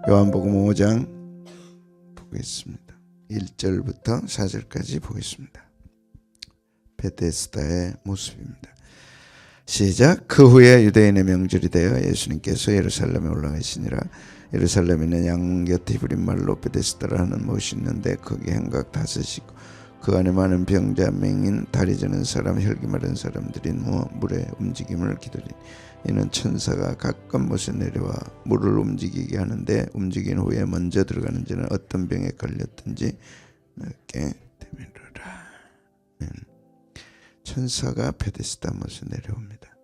요한복음 5장 보겠습니다. 1절부터 4절까지 보겠습니다. 베데스다의 모습입니다. 시작. 그 후에 유대인의 명절이 되어 예수님께서 예루살렘에 올라가시니라. 예루살렘에는 양 곁에 히브리 말로 베데스다라 하는 못이 있는데 거기 행각 5이고 그 안에 많은 병자, 맹인, 다리 저는 사람, 혈기 마른 사람들이 누워 물의 움직임을 기다리니 이는 천사가 가끔 못에 내려와 물을 움직이게 하는데 움직인 후에 먼저 들어가는 자는 어떤 병에 걸렸든지 낫게 되밀어라. 천사가 베데스다 못에 내려옵니다.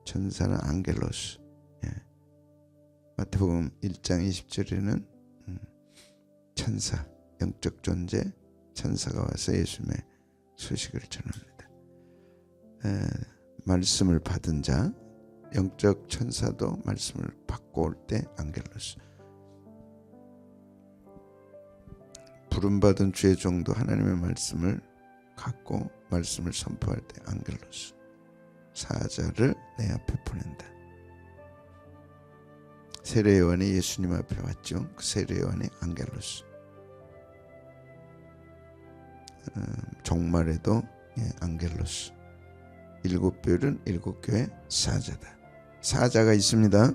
천사는 안겔로스. 마태복음 1장 20절에는 천사, 영적 존재, 천사가 와서 예수님의 소식을 전합니다. 말씀을 받은 자, 영적 천사도 말씀을 받고 올 때 안겔로스. 부름받은 주의 종도 하나님의 말씀을 갖고 말씀을 선포할 때 안겔로스. 사자를 내 앞에 보낸다. 세례 요한이 예수님 앞에 왔죠. 그 세례 요한이 안겔로스. 종말에도 안겔로스. 7별은 7교회 사자다. 사자가 있습니다.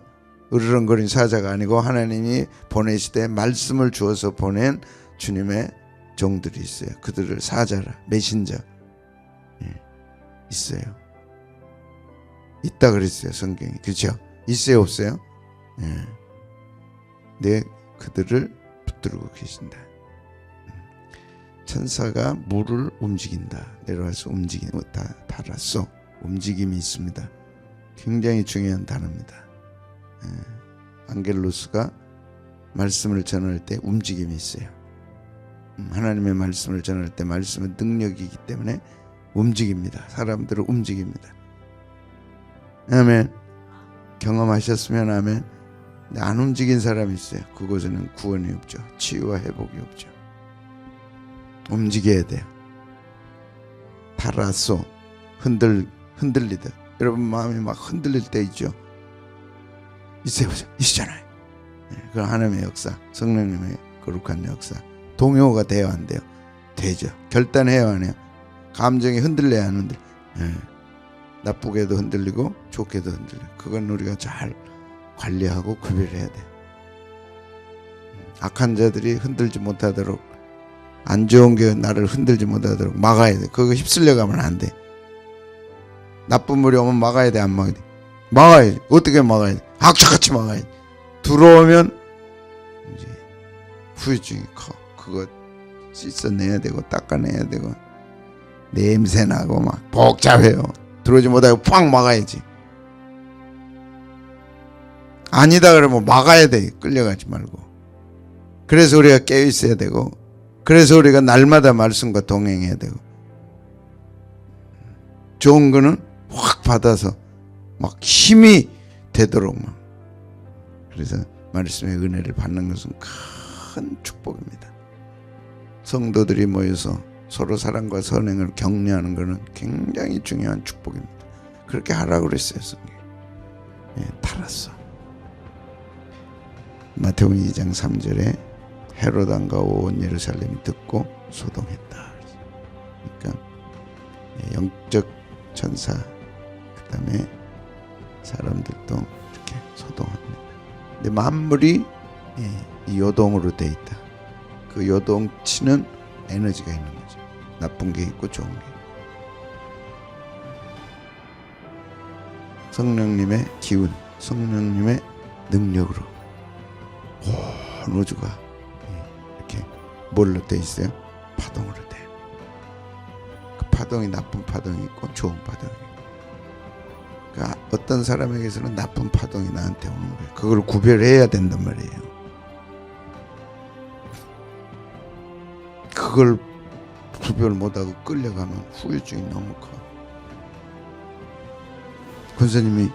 으르렁거린 사자가 아니고 하나님이 보내시되 말씀을 주어서 보낸 주님의 종들이 있어요. 그들을 사자라, 메신저 있어요. 있다 그랬어요, 성경이. 그렇죠? 있어요, 없어요? 네, 그들을 붙들고 계신다. 천사가 물을 움직인다. 내려와서 움직인다. 달았어. 움직임이 있습니다. 굉장히 중요한 단어입니다. 안겔로스가 말씀을 전할 때 움직임이 있어요. 하나님의 말씀을 전할 때 말씀은 능력이기 때문에 움직입니다. 사람들을 움직입니다. 아멘. 경험하셨으면 아멘. 근데 안 움직인 사람이 있어요. 그곳에는 구원이 없죠. 치유와 회복이 없죠. 움직여야 돼요. 달았어. 흔들리듯. 여러분 마음이 막 흔들릴 때 있죠. 있어요. 있잖아요. 그건 하나님의 역사, 성령님의 거룩한 역사. 동요가 돼요, 안 돼요? 되죠. 결단해요, 안 해요? 감정이 흔들려야 하는데 나쁘게도 흔들리고 좋게도 흔들리고 그건 우리가 잘 관리하고 구별해야 돼. 악한 자들이 흔들지 못하도록, 안 좋은 게 나를 흔들지 못하도록 막아야 돼. 그거 휩쓸려 가면 안 돼. 나쁜 물이 오면 막아야 돼, 안 막아야 돼? 막아야지. 어떻게 막아야 돼? 악착같이 막아야지. 들어오면 이제 후유증이 커. 그거 씻어내야 되고 닦아내야 되고 냄새 나고 막 복잡해요. 들어오지 못하고 팍 막아야지. 아니다 그러면 막아야 돼. 끌려가지 말고. 그래서 우리가 깨어 있어야 되고, 그래서 우리가 날마다 말씀과 동행해야 되고, 좋은 거는 확 받아서 막 힘이 되도록 막. 그래서 말씀의 은혜를 받는 것은 큰 축복입니다. 성도들이 모여서 서로 사랑과 선행을 격려하는 것은 굉장히 중요한 축복입니다. 그렇게 하라고 그랬어요, 성경. 달았어. 마태복음 2장 3절에 헤롯 왕과 온 예루살렘이 듣고 소동했다. 그러니까 영적 천사, 그 다음에 사람들도 이렇게 소동합니다. 근데 만물이 이 요동으로 돼 있다. 그 요동치는 에너지가 있는 거죠. 나쁜 게 있고 좋은 게. 성령님의 기운, 성령님의 능력으로 온 우주가 이렇게 뭘로 돼 있어요? 파동으로 돼. 그 파동이 나쁜 파동이 있고 좋은 파동이 있고. 그러니까 어떤 사람에게서는 나쁜 파동이 나한테 오는 거예요. 그걸 구별해야 된단 말이에요. 그걸 구별 못하고 끌려가면 후유증이 너무 커. 권사님이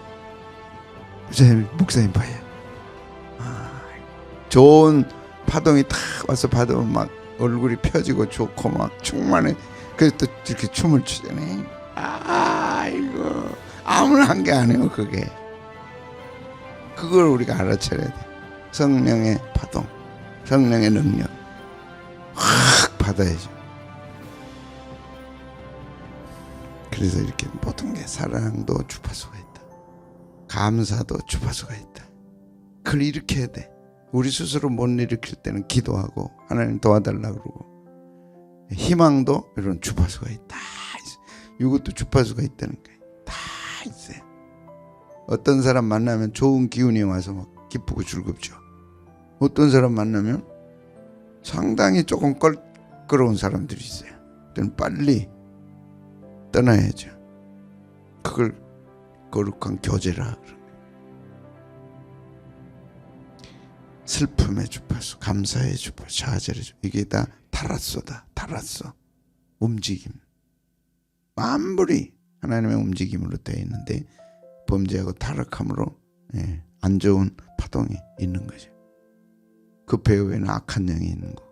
목사님 봐요. 좋은 파동이 탁 와서 받으면 막 얼굴이 펴지고 좋고 막 충만해. 그래서 또 이렇게 춤을 추잖아요. 이거 아무나 한 게 아니에요. 그게 그걸 우리가 알아차려야 돼. 성령의 파동, 성령의 능력 확 받아야죠. 그래서 이렇게 모든 게 사랑도 주파수가 있다. 감사도 주파수가 있다. 그걸 일으켜야 돼. 우리 스스로 못 일으킬 때는 기도하고 하나님 도와달라고 그러고, 희망도 이런 주파수가 있다. 이것도 주파수가 있다는 거예요. 다 있어요. 어떤 사람 만나면 좋은 기운이 와서 막 기쁘고 즐겁죠. 어떤 사람 만나면 상당히 조금 껄끄러운 사람들이 있어요. 그때는 빨리 떠나야죠. 그걸 거룩한 교제라. 슬픔의 주파수, 감사의 주파수, 자절의 주파수, 이게 다 타라쏘다. 타라쏘, 움직임. 만물이 하나님의 움직임으로 되어 있는데 범죄하고 타락함으로 안 좋은 파동이 있는 거죠. 그 배후에는 악한 영이 있는 거,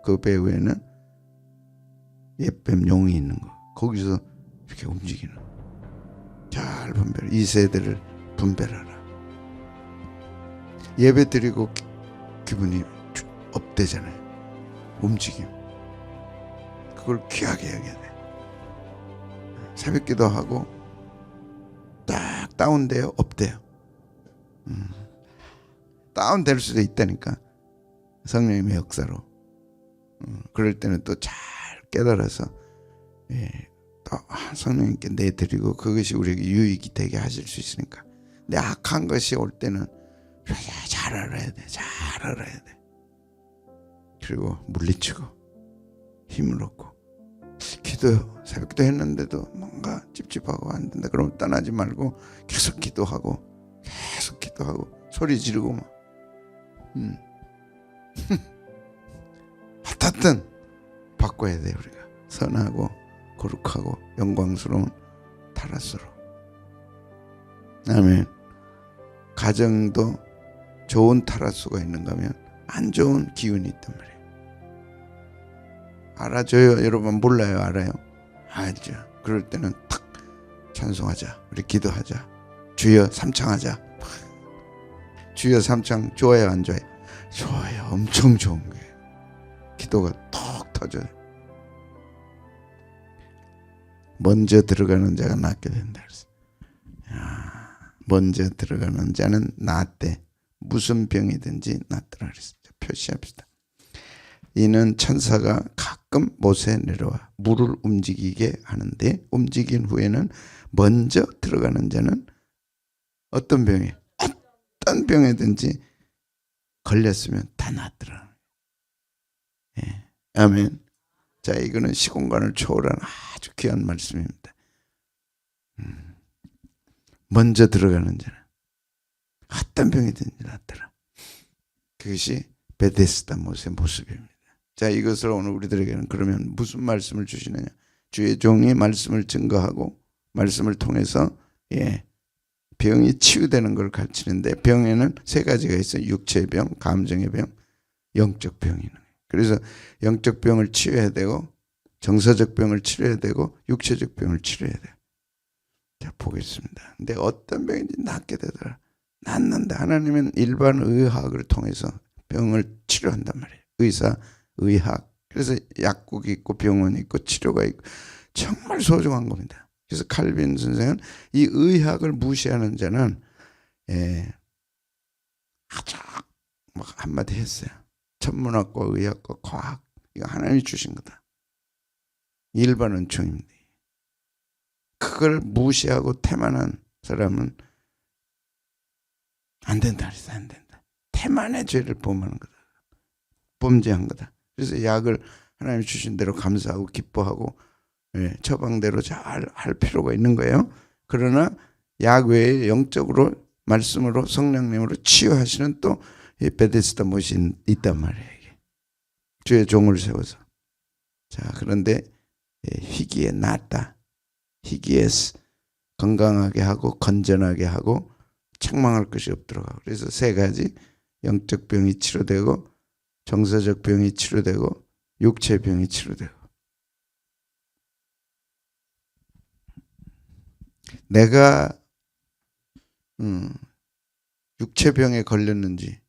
그 배후에는 옛뱀 용이 있는 거, 거기서 이렇게 움직이는. 잘 분별, 이 세대를 분별하라. 예배 드리고 기분이 업되잖아요. 움직임. 그걸 귀하게 여겨야 돼. 새벽 기도하고 딱 다운돼요? 업돼요? 다운될 수도 있다니까. 성령님의 역사로. 그럴 때는 또 잘 깨달아서 또 성령님께 내드리고 그것이 우리에게 유익이 되게 하실 수 있으니까. 근데 악한 것이 올 때는 잘 알아야 돼. 잘 알아야 돼. 그리고 물리치고 힘을 얻고. 새벽기도 했는데도 뭔가 찝찝하고 안 된다. 그러면 떠나지 말고 계속 기도하고 소리 지르고 막 어떻든 바꿔야 돼. 우리가 선하고 거룩하고 영광스러운 타라스로. 아멘. 가정도 좋은 타라스가 있는가 하면 안 좋은 기운이 있단 말이에요. 알아줘요? 여러분 몰라요? 알아요? 알죠. 그럴 때는 탁 찬송하자. 우리 기도하자. 주여 삼창하자. 주여 삼창 좋아요? 안 좋아요? 좋아요. 엄청 좋은 거예요. 기도가 톡 터져요. 먼저 들어가는 자가 낫게 된다. 먼저 들어가는 자는 낫대. 무슨 병이든지 낫더라 그랬습니다. 표시합시다. 이는 천사가 가끔 못에 내려와 물을 움직이게 하는데 움직인 후에는 먼저 들어가는 자는 어떤 병에 어떤 병이든지 걸렸으면 다 낫더라. 예. 아멘. 자, 이거는 시공간을 초월한 아주 귀한 말씀입니다. 먼저 들어가는 자는 어떤 병이든지 낫더라. 그것이 베데스다 못의 모습입니다. 자, 이것을 오늘 우리들에게는 그러면 무슨 말씀을 주시느냐? 주의 종이 말씀을 증거하고 말씀을 통해서 병이 치유되는 걸 가르치는데, 병에는 세 가지가 있어요. 육체의 병, 감정의 병, 영적 병이 있는 거예요. 그래서 영적 병을 치료해야 되고 정서적 병을 치료해야 되고 육체적 병을 치료해야 돼요. 자, 보겠습니다. 근데 어떤 병인지 낫게 되더라. 낫는다. 하나님은 일반 의학을 통해서 병을 치료한단 말이에요. 의사, 의학. 그래서 약국이 있고 병원이 있고 치료가 있고 정말 소중한 겁니다. 그래서 칼빈 선생은 이 의학을 무시하는 자는 아주 막 한마디 했어요. 천문학과 의학과 과학 이거 하나님이 주신 거다. 일반 은총입니다. 그걸 무시하고 태만한 사람은 안 된다 그랬어. 안 된다. 태만의 죄를 범하는 거다. 범죄한 거다. 그래서 약을 하나님 주신 대로 감사하고 기뻐하고 처방대로 잘 할 필요가 있는 거예요. 그러나 약 외에 영적으로 말씀으로 성령님으로 치유하시는 또 베데스다 못이 있단 말이에요. 이게. 주의 종을 세워서. 자, 그런데 희귀에 낫다. 희귀에 건강하게 하고 건전하게 하고 책망할 것이 없도록. 그래서 세 가지 영적 병이 치료되고 정서적 병이 치료되고 육체 병이 치료되고. 내가 육체 병에 걸렸는지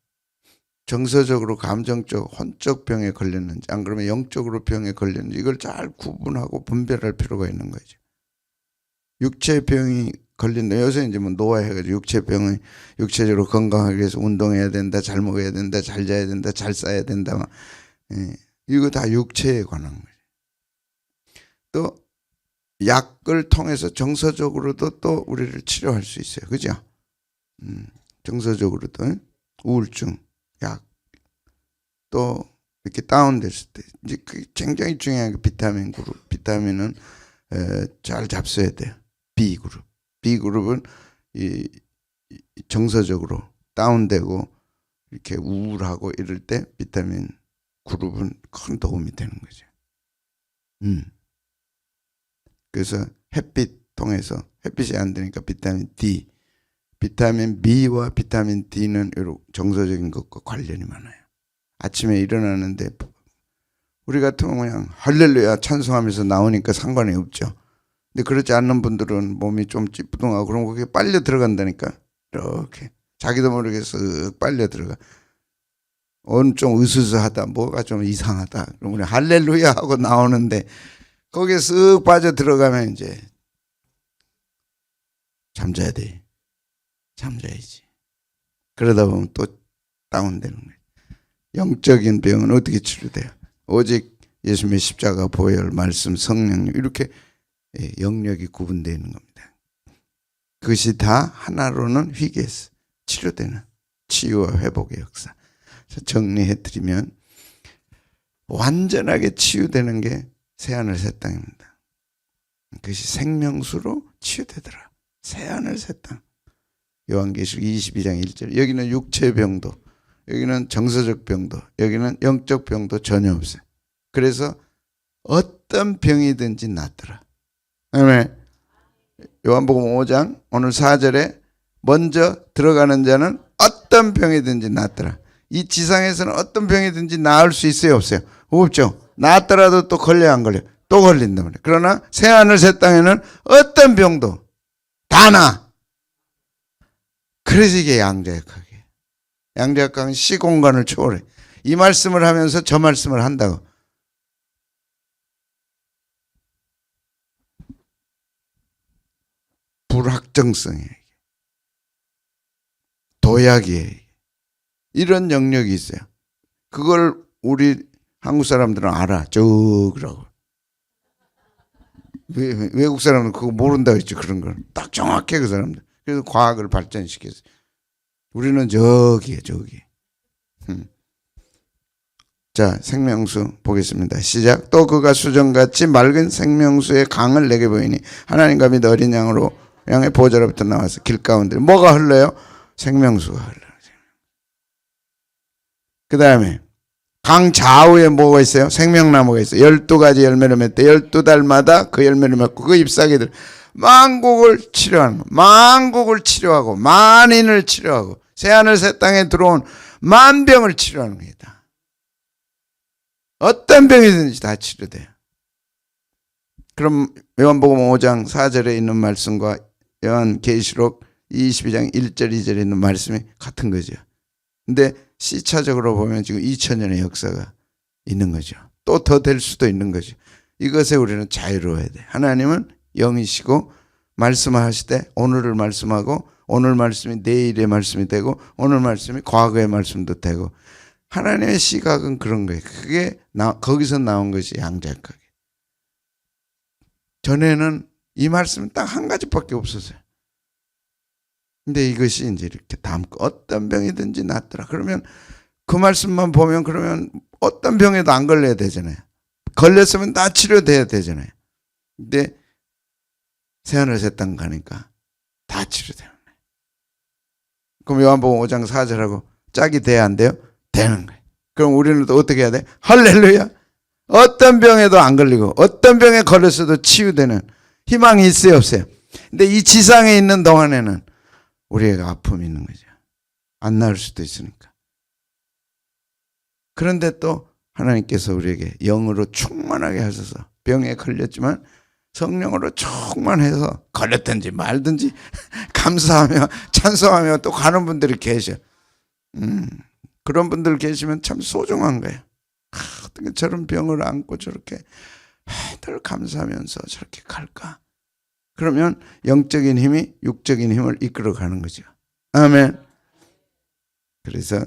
정서적으로 감정적 혼적 병에 걸렸는지 안 그러면 영적으로 병에 걸렸는지 이걸 잘 구분하고 분별할 필요가 있는 거죠. 육체병이 걸린다. 요새 이제 뭐 노화해가지고 육체병이 육체적으로 건강하기 위해서 운동해야 된다, 잘 먹어야 된다, 잘 자야 된다, 잘 싸야 된다. 막. 예. 이거 다 육체에 관한 거예요. 또 약을 통해서 정서적으로도 또 우리를 치료할 수 있어요. 그죠? 정서적으로도 우울증 약 또 이렇게 다운됐을 때 이제 그게 굉장히 중요한 게 비타민 그룹. 비타민은 잘 잡숴야 돼요. B 그룹. B 그룹은 이 정서적으로 다운되고 이렇게 우울하고 이럴 때 비타민 그룹은 큰 도움이 되는 거죠. 그래서 햇빛 통해서 햇빛이 안 되니까 비타민 D, 비타민 B와 비타민 D는 이런 정서적인 것과 관련이 많아요. 아침에 일어나는데 우리 같으면 그냥 할렐루야 찬송하면서 나오니까 상관이 없죠. 근데 그렇지 않는 분들은 몸이 좀 찌뿌둥하고 그럼 그게 빨려 들어간다니까. 이렇게 자기도 모르게 쓱 빨려 들어가. 오늘 좀 으스스하다, 뭐가 좀 이상하다. 그럼 우리 할렐루야 하고 나오는데 거기에 쓱 빠져 들어가면 이제 잠자야 돼. 잠자야지. 그러다 보면 또 다운되는 거예요. 영적인 병은 어떻게 치료돼요? 오직 예수님의 십자가 보혈 말씀 성령님 이렇게 영역이 구분되어 있는 겁니다. 그것이 다 하나로는 회개해서 치료되는 치유와 회복의 역사. 정리해드리면 완전하게 치유되는 게 새하늘 새 땅입니다. 그것이 생명수로 치유되더라. 새하늘 새 땅. 요한계시록 22장 1절. 여기는 육체 병도, 여기는 정서적 병도, 여기는 영적 병도 전혀 없어요. 그래서 어떤 병이든지 낫더라. 아멘. 요한복음 5장 오늘 4절에 먼저 들어가는 자는 어떤 병이든지 낫더라. 이 지상에서는 어떤 병이든지 나을 수 있어요, 없어요? 없죠. 낫더라도 또 걸려 안 걸려? 또 걸린단 말이에요. 그러나 새하늘 새 땅에는 어떤 병도 다 나. 그래서 이게 양자역학이에요. 양자역학은 시공간을 초월해. 이 말씀을 하면서 저 말씀을 한다고. 불확정성이에요. 도약이에요. 이런 영역이 있어요. 그걸 우리 한국 사람들은 알아. 저그라고. 외국 사람은 그거 모른다고 했지. 그런 걸. 딱 정확해 그 사람들. 그래서 과학을 발전시켰어요. 우리는 저기에 저기. 자, 생명수 보겠습니다. 시작. 또 그가 수정같이 맑은 생명수의 강을 내게 보이니 하나님과 및 어린 양으로 양의 보좌로부터 나와서 길 가운데 뭐가 흘러요? 생명수가 흘러요. 그 다음에 강 좌우에 뭐가 있어요? 생명나무가 있어요. 12가지 열매를 맺대 12달마다 그 열매를 맺고 그 잎사귀들 만국을 치료하는 거. 만국을 치료하고 만인을 치료하고 새하늘 새 땅에 들어온 만병을 치료하는 겁니다. 어떤 병이든지 다 치료돼요. 그럼 요한복음 5장 4절에 있는 말씀과 요한계시록 22장 1절 2절에 있는 말씀이 같은 거죠. 근데 시차적으로 보면 지금 2000년의 역사가 있는 거죠. 또 더 될 수도 있는 거죠. 이것에 우리는 자유로워야 돼. 하나님은 영이시고 말씀하실 때 오늘을 말씀하고 오늘 말씀이 내일의 말씀이 되고 오늘 말씀이 과거의 말씀도 되고 하나님의 시각은 그런 거예요. 그게 거기서 나온 것이 양자역학이에요. 전에는 이 말씀은 딱 한 가지밖에 없었어요. 근데 이것이 이제 이렇게 담고 어떤 병이든지 낫더라. 그러면 그 말씀만 보면 그러면 어떤 병에도 안 걸려야 되잖아요. 걸렸으면 다 치료돼야 되잖아요. 근데 새하늘 새 땅 가니까 다 치료돼요. 그럼 요한복음 5장 4절하고 짝이 돼야 안 돼요? 되는 거예요. 그럼 우리는 또 어떻게 해야 돼? 할렐루야. 어떤 병에도 안 걸리고 어떤 병에 걸렸어도 치유되는 희망이 있어요, 없어요? 근데 이 지상에 있는 동안에는 우리에게 아픔이 있는 거죠. 안 나을 수도 있으니까. 그런데 또 하나님께서 우리에게 영으로 충만하게 하셔서 병에 걸렸지만 성령으로 충만해서 걸렸든지 말든지 감사하며 찬송하며 또 가는 분들이 계셔. 그런 분들 계시면 참 소중한 거예요. 어떻게 저런 병을 안고 저렇게 늘 감사하면서 저렇게 갈까? 그러면 영적인 힘이 육적인 힘을 이끌어가는 거죠. 아멘. 그래서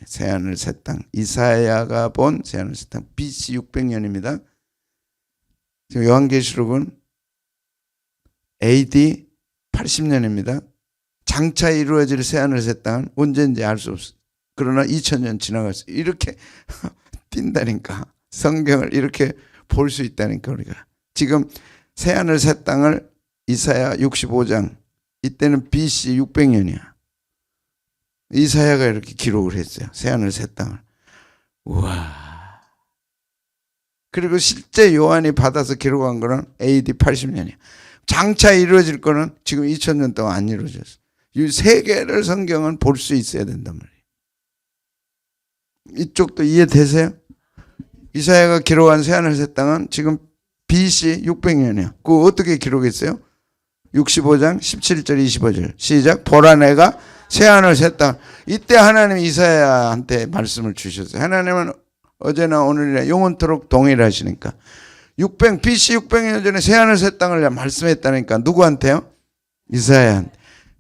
새하늘 새 땅, 이사야가 본 새하늘 새 땅, BC 600년입니다. 지금 요한계시록은 AD 80년입니다. 장차 이루어질 새하늘 새 땅은 언제인지 알 수 없어. 그러나 2000년 지나갔어요. 이렇게 뛴다니까. 성경을 이렇게 볼 수 있다니까. 우리가 지금 새하늘 새 땅을 이사야 65장, 이때는 BC 600년이야. 이사야가 이렇게 기록을 했어요. 새하늘 새 땅을. 우와. 그리고 실제 요한이 받아서 기록한 거는 AD 80년이야. 장차 이루어질 거는 지금 2000년 동안 안 이루어졌어. 이 세 개를 성경은 볼 수 있어야 된단 말이에요. 이쪽도 이해되세요? 이사야가 기록한 새하늘 새 땅은 지금 BC 600년이야. 그거 어떻게 기록했어요? 65장 17절 25절 시작. 보라 내가 새하늘 새 땅. 이때 하나님이 이사야한테 말씀을 주셨어요. 하나님은 어제나 오늘이나 영원토록 동일하시니까 BC 600년 전에 새하늘 새 땅을 말씀했다니까. 누구한테요? 이사야한테.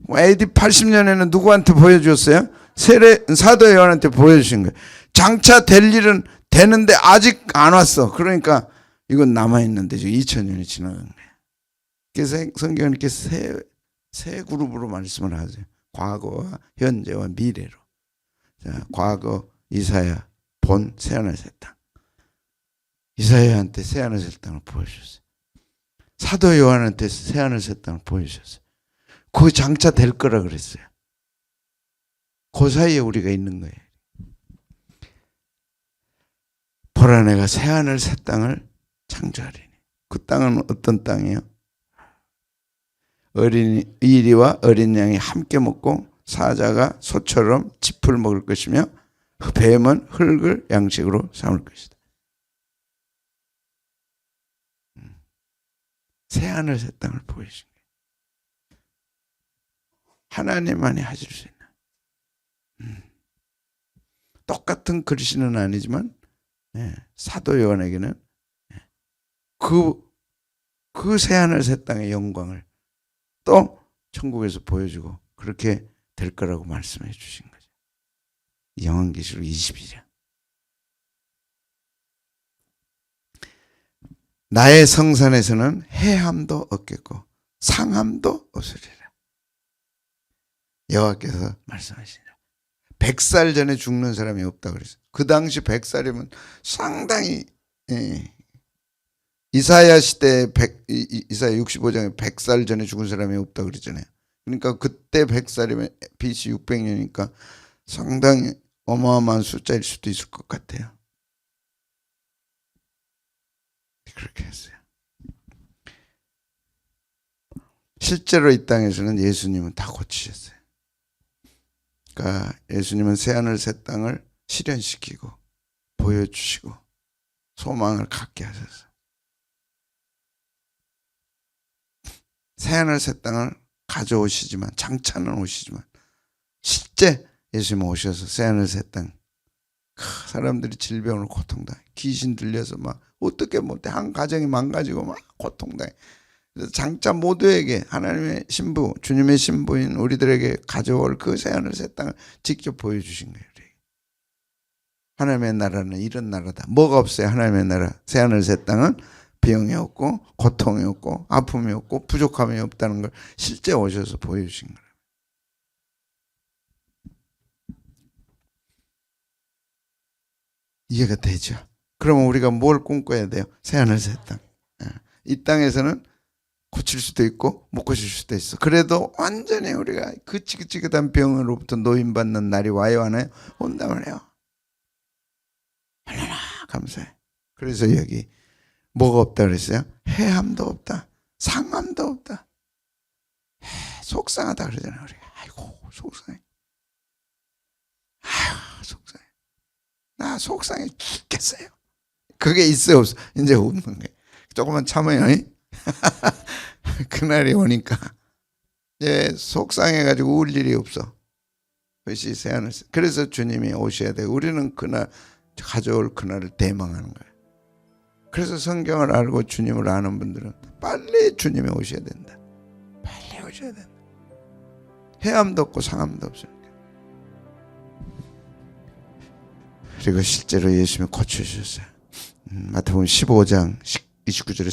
AD 80년에는 누구한테 보여주었어요? 사도 요한한테 보여주신 거예요. 장차 될 일은 되는데 아직 안 왔어. 그러니까 이건 남아있는데 지금 2000년이 지나간 거예요. 그래서 성경은 이렇게 세 그룹으로 말씀을 하세요. 과거와 현재와 미래로. 자, 과거 이사야 본 새하늘 새 땅. 이사야한테 새하늘 새 땅을 보여주셨어요. 사도 요한한테 새하늘 새 땅을 보여주셨어요. 그 장차 될 거라 그랬어요. 그 사이에 우리가 있는 거예요. 보라 내가 새하늘 새 땅을 창조하리니. 그 땅은 어떤 땅이에요? 이리와 어린 양이 함께 먹고 사자가 소처럼 짚을 먹을 것이며 뱀은 흙을 양식으로 삼을 것이다. 새하늘 새 땅을 보여주신 거예요. 하나님만이 하실 수 있는. 똑같은 글씨는 아니지만 사도 요한에게는 그 새하늘 새 땅의 영광을 또 천국에서 보여주고 그렇게 될 거라고 말씀해 주신 거죠. 요한계시록 20이죠. 나의 성산에서는 해함도 없겠고 상함도 없으리라. 여호와께서 말씀하시니라. 100살 전에 죽는 사람이 없다 그랬어요. 그 당시 100살이면 상당히 이사야 시대 이사야 65장에 100살 전에 죽은 사람이 없다 그랬잖아요. 그러니까 그때 100살이면 BC 600년이니까 상당히 어마어마한 숫자일 수도 있을 것 같아요. 그렇게 했어요. 실제로 이 땅에서는 예수님은 다 고치셨어요. 그러니까 예수님은 새하늘 새 땅을 실현시키고 보여주시고 소망을 갖게 하셨어요. 새하늘 새 땅을 가져오시지만 장차는 오시지만 실제 예수님 오셔서 새하늘 새 땅 사람들이 질병으로 고통당해 귀신 들려서 막 어떻게 못해 한 가정이 망가지고 막 고통당해. 그래서 장차 모두에게 하나님의 신부 주님의 신부인 우리들에게 가져올 그 새하늘 새 땅을 직접 보여주신 거예요. 하나님의 나라는 이런 나라다. 뭐가 없어요? 하나님의 나라 새하늘 새 땅은 병이 없고 고통이 없고 아픔이 없고 부족함이 없다는 걸 실제 오셔서 보여주신 거예요. 이해가 되죠? 그러면 우리가 뭘 꿈꿔야 돼요? 새하늘 새 땅. 이 땅에서는 고칠 수도 있고 못 고칠 수도 있어. 그래도 완전히 우리가 그 지긋지긋한 병으로부터 노인받는 날이 와요 안 와요? 온다 말이에요. 얼마나 감사해. 그래서 여기 뭐가 없다 그랬어요? 해함도 없다. 상함도 없다. 속상하다 그러잖아요. 우리가. 아이고 속상해. 아유 속상해. 나 속상해 죽겠어요. 그게 있어요 없어? 이제 웃는 거예요. 조금만 참아요. 그날이 오니까 이제 속상해가지고 울 일이 없어. 그것이 새하늘. 그래서 주님이 오셔야 돼. 우리는 그날 가져올 그날을 대망하는 거예요. 그래서 성경을 알고 주님을 아는 분들은 빨리 주님이 오셔야 된다. 빨리 오셔야 된다. 해암도 없고 상암도 없으니까. 그리고 실제로 예수님이 고쳐주셨어요. 마태복음 15장 29절에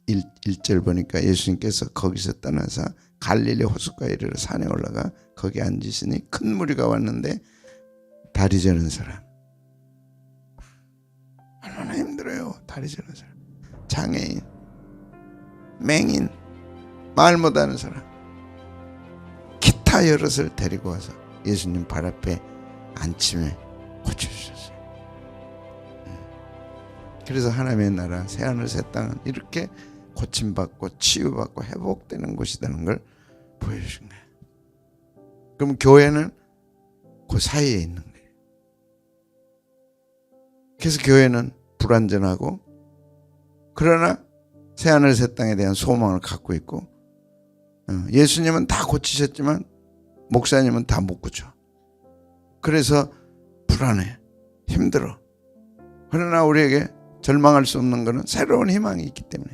31절 보니까 예수님께서 거기서 떠나서 갈릴리 호숫가에 이르러 산에 올라가 거기 앉으시니 큰 무리가 왔는데 다리 저는 사람, 얼마나 힘들어요. 다리 저는 사람, 장애인, 맹인, 말 못하는 사람, 기타 여럿을 데리고 와서 예수님 발 앞에 앉힘에 고쳐주셨어요. 그래서 하나님의 나라 새하늘 새 땅은 이렇게 고침받고 치유받고 회복되는 곳이라는 걸 보여주신 거예요. 그럼 교회는 그 사이에 있는 거예요. 그래서 교회는 불완전하고 그러나 새하늘 새 땅에 대한 소망을 갖고 있고, 예수님은 다 고치셨지만 목사님은 다 못 고쳐. 그래서 불안해, 힘들어. 그러나 우리에게 절망할 수 없는 것은 새로운 희망이 있기 때문에.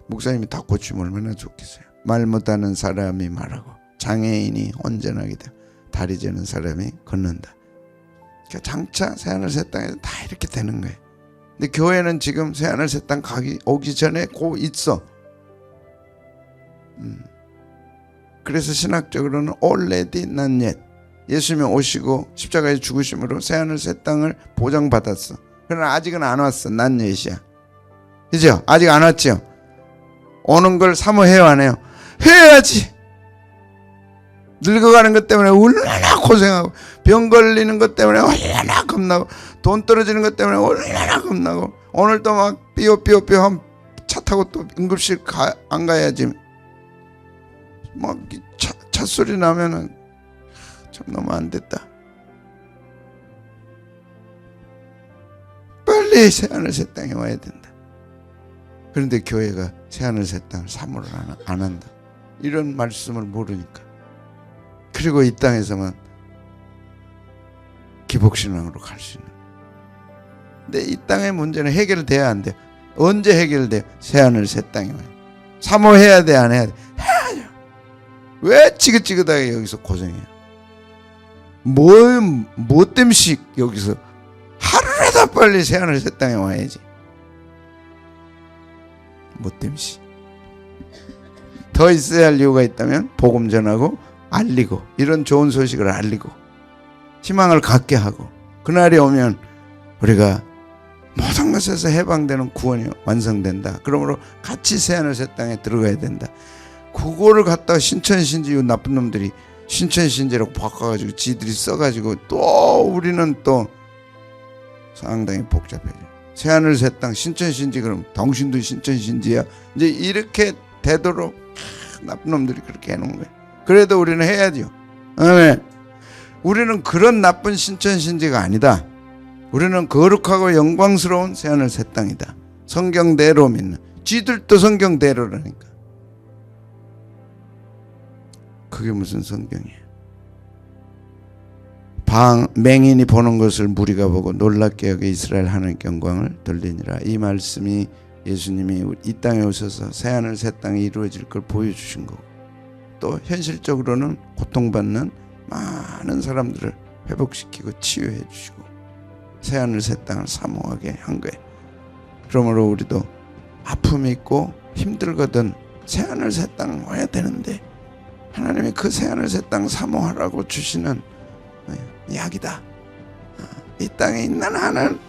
목사님이 다 고치면 얼마나 좋겠어요. 말 못하는 사람이 말하고, 장애인이 온전하게 되고, 다리 저는 사람이 걷는다. 그러니까 장차 새하늘 새 땅에서 다 이렇게 되는 거예요. 근데 교회는 지금 새하늘 새 땅 오기 전에 고 있어. 그래서 신학적으로는 already not yet. 예수님이 오시고 십자가에 죽으심으로 새하늘 새 땅을 보장받았어. 그러나 아직은 안 왔어. not yet이야. 그죠? 아직 안 왔죠? 오는 걸 사모해요, 안 해요? 해야지. 늙어가는 것 때문에 얼마나 고생하고, 병 걸리는 것 때문에 얼마나 겁나고, 돈 떨어지는 것 때문에 얼마나 겁나고, 오늘도 막 삐요삐요삐요 차 타고 또 응급실 안 가야지. 막 차 소리 나면은 참 너무 안 됐다. 빨리 새하늘 새 땅에 와야 된다. 그런데 교회가 새하늘 새 땅을 사모를 안 한다. 이런 말씀을 모르니까. 그리고 이 땅에서만 기복신앙으로 갈 수 있는. 근데 이 땅의 문제는 해결돼야 안 돼요. 언제 해결돼요? 새하늘 새 땅에 와요. 사모해야 돼, 안 해야 돼? 해야죠. 왜 지긋지긋하게 여기서 고생해요? 뭐 때문에 여기서 하루라도 빨리 새하늘 새 땅에 와야지. 뭐 때문에 더 있어야 할 이유가 있다면 복음 전하고 알리고, 이런 좋은 소식을 알리고 희망을 갖게 하고, 그날이 오면 우리가 모든 것에서 해방되는 구원이 완성된다. 그러므로 같이 새하늘 새 땅에 들어가야 된다. 그거를 갖다가 신천신지, 나쁜 놈들이 신천신지라고 바꿔가지고 지들이 써가지고 또 우리는 또 상당히 복잡해져. 새하늘 새 땅 신천신지, 그럼 당신도 신천신지야? 이제 이렇게 되도록 나쁜 놈들이 그렇게 해놓은 거예요. 그래도 우리는 해야죠. 우리는 그런 나쁜 신천신지가 아니다. 우리는 거룩하고 영광스러운 새하늘 새 땅이다. 성경대로 믿는. 지들도 성경대로라니까. 그게 무슨 성경이에요? 맹인이 보는 것을 무리가 보고 놀랍게 여겨 이스라엘 하나님께 영광을 돌리니라. 이 말씀이 예수님이 이 땅에 오셔서 새하늘 새 땅이 이루어질 걸 보여주신 거고, 또 현실적으로는 고통받는 많은 사람들을 회복시키고 치유해 주시고 새하늘 새 땅을 사모하게 한 거예요. 그러므로 우리도 아픔이 있고 힘들거든 새하늘 새 땅 와야 되는데, 하나님이 그 새하늘 새 땅 사모하라고 주시는 약이다. 이 땅에 있는 한은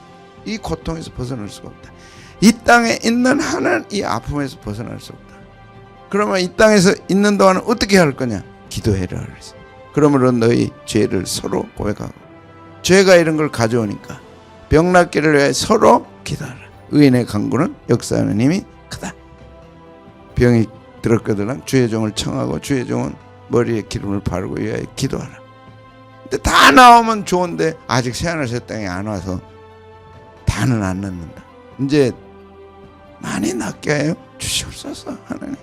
이 고통에서 벗어날 수가 없다. 이 땅에 있는 한은 이 아픔에서 벗어날 수 없다. 그러면 이 땅에서 있는 동안은 어떻게 할 거냐? 기도해라 그랬어. 그러므로 너희 죄를 서로 고백하고, 죄가 이런 걸 가져오니까 병 낫기를 위해 서로 기도하라. 의인의 간구는 역사하는 힘이 크다. 병이 들었거든 주의 종을 청하고 주의 종은 머리에 기름을 바르고 위하여 기도하라. 근데 다 나오면 좋은데 아직 새하늘 새 땅에 안 와서 다는 안 낳는다. 이제 많이 낫게 하여 주시옵소서 하나님.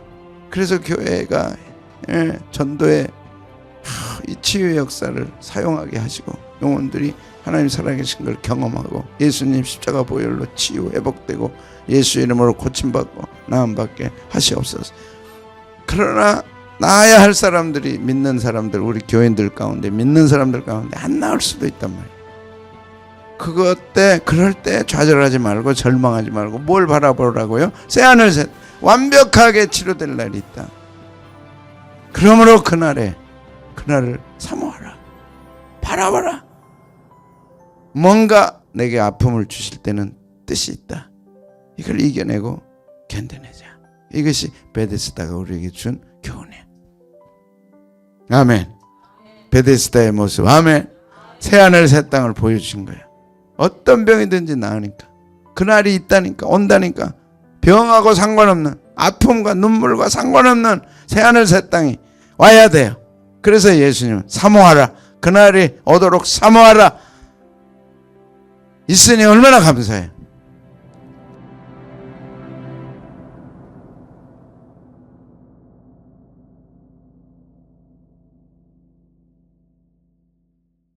그래서 교회가 전도에 이 치유의 역사를 사용하게 하시고 영혼들이 하나님 살아계신 걸 경험하고 예수님 십자가 보혈로 치유 회복되고 예수 이름으로 고침받고 나음받게 하시옵소서. 그러나 나아야 할 사람들이 믿는 사람들, 우리 교인들 가운데 믿는 사람들 가운데 안 나올 수도 있단 말이에요. 그럴 때 좌절하지 말고 절망하지 말고 뭘 바라보라고요? 새하늘 새 완벽하게 치료될 날이 있다. 그러므로 그날을 사모하라. 바라봐라. 뭔가 내게 아픔을 주실 때는 뜻이 있다. 이걸 이겨내고 견뎌내자. 이것이 베데스다가 우리에게 준 교훈이야. 아멘. 베데스다의 모습. 아멘. 새하늘 새 땅을 보여주신 거야. 어떤 병이든지 나으니까. 그날이 있다니까. 온다니까. 병하고 상관없는, 아픔과 눈물과 상관없는 새하늘 새 땅이 와야 돼요. 그래서 예수님은 사모하라. 그날이 오도록 사모하라. 있으니 얼마나 감사해요.